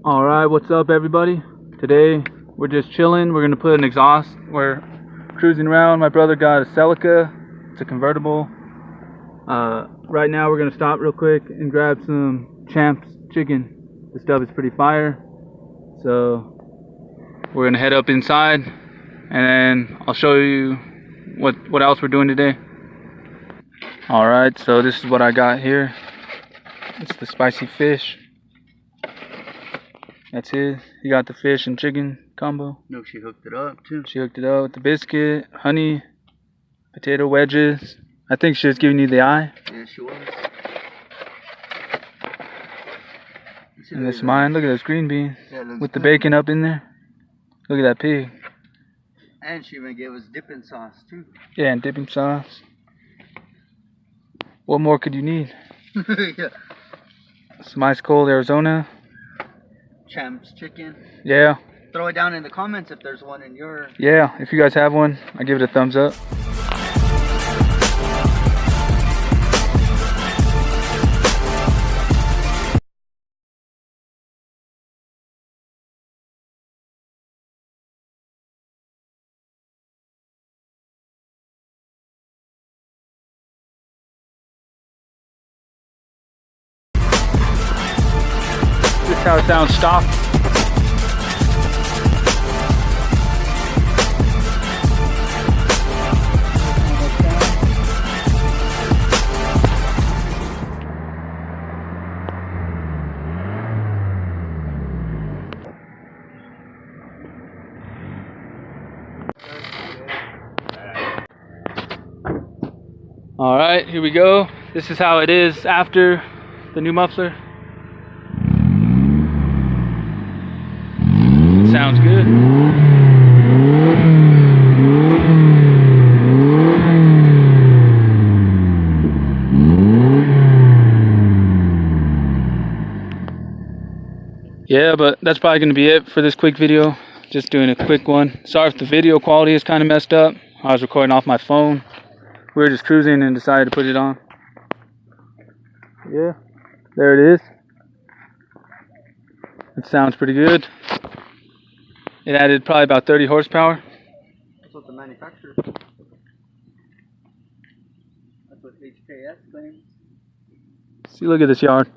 Alright, what's up everybody? Today we're just chilling. We're gonna put an exhaust. We're cruising around. My brother got a Celica. It's a convertible. Right now we're gonna stop real quick and grab some Champs chicken. This stuff is pretty fire. So we're gonna head up inside and then I'll show you what else we're doing today. Alright, so this is what I got here. It's the spicy fish. That's it. He got the fish and chicken combo. No, she hooked it up too. She hooked it up with the biscuit, honey, potato wedges. I think she was giving you the eye. Yeah, she was. And this is mine. Look at those green beans. Yeah, with the bacon up in there. Look at that pig. And she even gave us dipping sauce too. Yeah, and dipping sauce. What more could you need? Yeah. Some ice cold Arizona. Champs chicken. Yeah. Throw it down in the comments if there's one in your... Yeah, if you guys have one, I give it a thumbs up. This is how it sounds stock. Alright, here we go. This is how it is after the new muffler. It sounds good. Yeah, but that's probably going to be it for this quick video. Just doing a quick one. Sorry if the video quality is kind of messed up. I was recording off my phone. We were just cruising and decided to put it on. Yeah, there it is. It sounds pretty good. It added probably about 30 horsepower. That's what the manufacturer... That's what HKS claims. See, look at this yard.